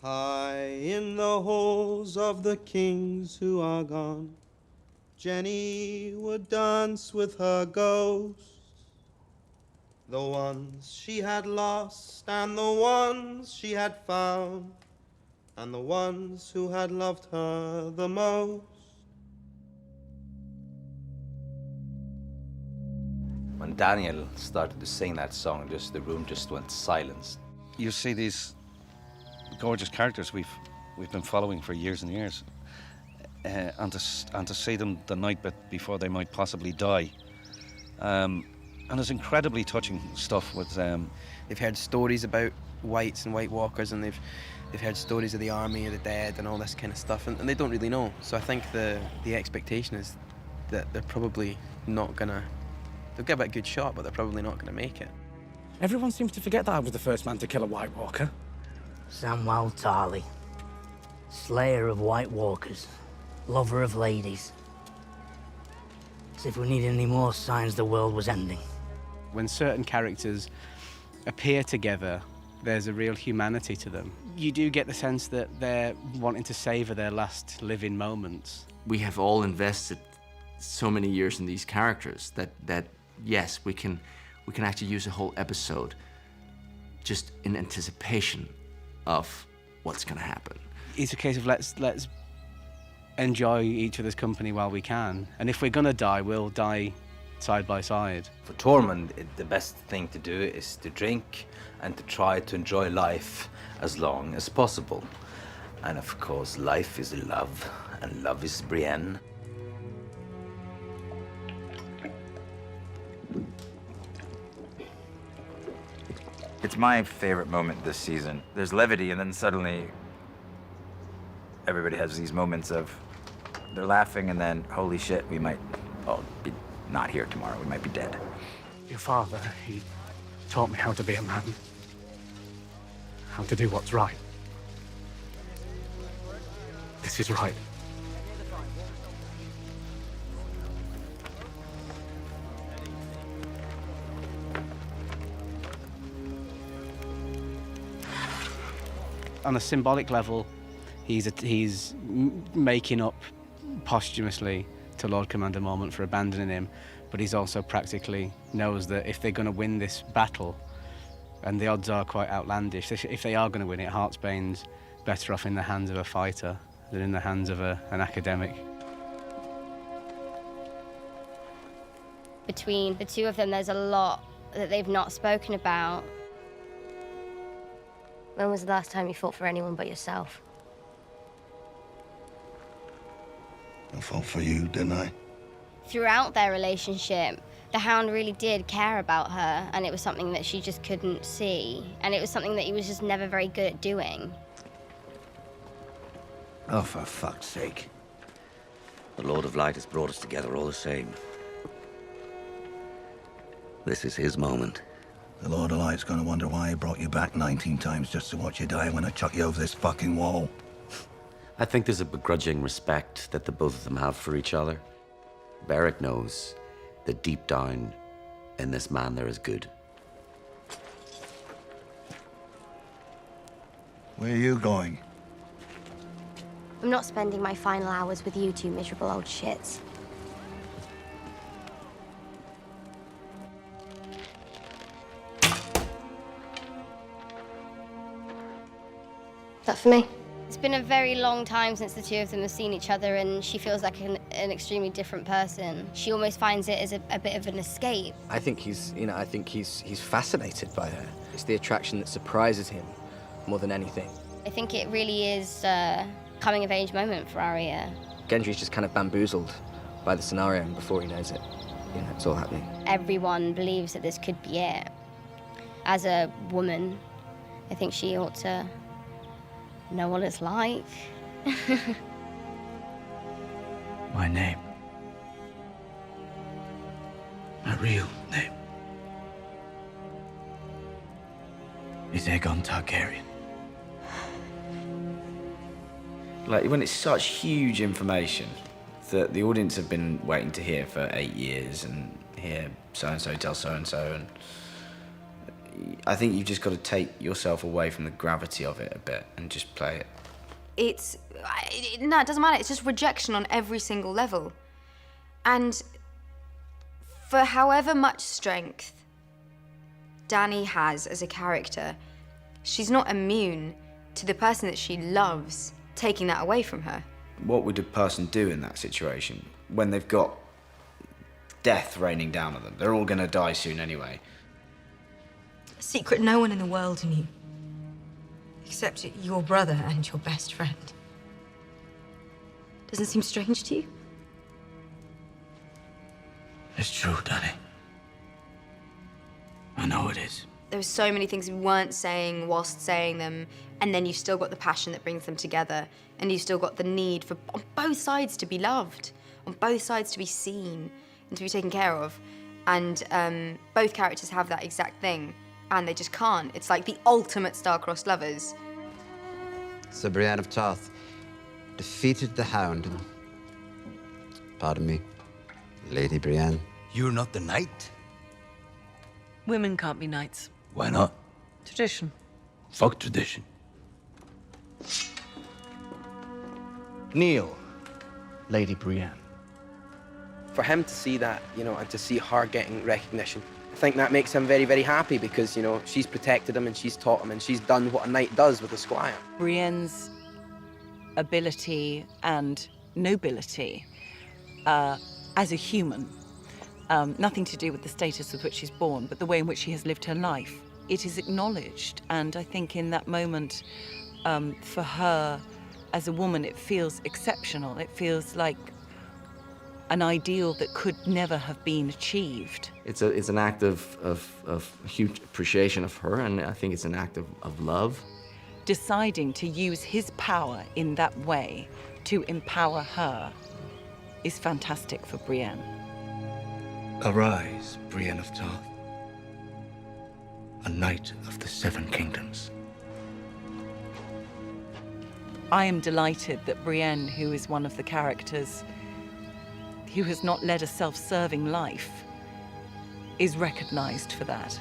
High in the halls of the kings who are gone, Jenny would dance with her ghosts, the ones she had lost and the ones she had found, and the ones who had loved her the most. When Daniel started to sing that song, the room just went silent. You see these gorgeous characters we've been following for years and years, and to see them the night before they might possibly die, and it's incredibly touching stuff. With they've heard stories about whites and White Walkers, and they've heard stories of the army or the dead and all this kind of stuff, and they don't really know. So I think the expectation is that they're probably not gonna. They'll give it a good shot, but they're probably not gonna make it. Everyone seems to forget that I was the first man to kill a White Walker. Samwell Tarly, slayer of White Walkers, lover of ladies. As if we needed any more signs the world was ending. When certain characters appear together, there's a real humanity to them. You do get the sense that they're wanting to savor their last living moments. We have all invested so many years in these characters that yes, we can actually use a whole episode just in anticipation of what's gonna happen. It's a case of let's enjoy each other's company while we can, and if we're gonna die, we'll die side by side. For Tormund, the best thing to do is to drink and to try to enjoy life as long as possible. And of course, life is love, and love is Brienne. It's my favorite moment this season. There's levity, and then suddenly everybody has these moments of they're laughing, and then holy shit, we might all be not here tomorrow. We might be dead. Your father, he taught me how to be a man. How to do what's right. This is right. On a symbolic level, he's making up posthumously to Lord Commander Mormont for abandoning him, but he's also practically knows that if they're going to win this battle, and the odds are quite outlandish, if they are going to win it, Heartsbane's better off in the hands of a fighter than in the hands of an academic. Between the two of them, there's a lot that they've not spoken about. When was the last time you fought for anyone but yourself? I fought for you, didn't I? Throughout their relationship, the Hound really did care about her, and it was something that she just couldn't see, and it was something that he was just never very good at doing. Oh, for fuck's sake. The Lord of Light has brought us together all the same. This is his moment. The Lord of Light's gonna wonder why he brought you back 19 times just to watch you die when I chuck you over this fucking wall. I think there's a begrudging respect that the both of them have for each other. Beric knows that deep down in this man there is good. Where are you going? I'm not spending my final hours with you two miserable old shits. That for me? It's been a very long time since the two of them have seen each other, and she feels like an extremely different person. She almost finds it as a bit of an escape. I think he's fascinated by her. It's the attraction that surprises him more than anything. I think it really is a coming-of-age moment for Arya. Gendry's just kind of bamboozled by the scenario, and before he knows it, it's all happening. Everyone believes that this could be it. As a woman, I think she ought to know what it's like. My name. My real name. Is Aegon Targaryen. Like, when it's such huge information that the audience have been waiting to hear for 8 years and hear so-and-so tell so-and-so, and I think you've just got to take yourself away from the gravity of it a bit and just play it. No, it doesn't matter. It's just rejection on every single level. And for however much strength Dani has as a character, she's not immune to the person that she loves taking that away from her. What would a person do in that situation when they've got death raining down on them? They're all going to die soon anyway. A secret no one in the world knew, except your brother and your best friend. Doesn't seem strange to you? It's true, Dani. I know it is. There were so many things we weren't saying whilst saying them, and then you've still got the passion that brings them together, and you've still got the need for on both sides to be loved, on both sides to be seen and to be taken care of. And both characters have that exact thing, and they just can't. It's like the ultimate star-crossed lovers. So Brienne of Tarth defeated the Hound. Pardon me, Lady Brienne. You're not the knight? Women can't be knights. Why not? Tradition. Fuck tradition. Kneel, Lady Brienne. For him to see that, and to see her getting recognition, I think that makes him very, very happy because, she's protected him and she's taught him and she's done what a knight does with a squire. Brienne's ability and nobility as a human, nothing to do with the status with which she's born, but the way in which she has lived her life, it is acknowledged. And I think in that moment, for her as a woman, it feels exceptional. It feels like an ideal that could never have been achieved. It's an act of huge appreciation of her, and I think it's an act of love. Deciding to use his power in that way to empower her is fantastic for Brienne. Arise, Brienne of Tarth, a knight of the Seven Kingdoms. I am delighted that Brienne, who is one of the characters who has not led a self-serving life, is recognized for that.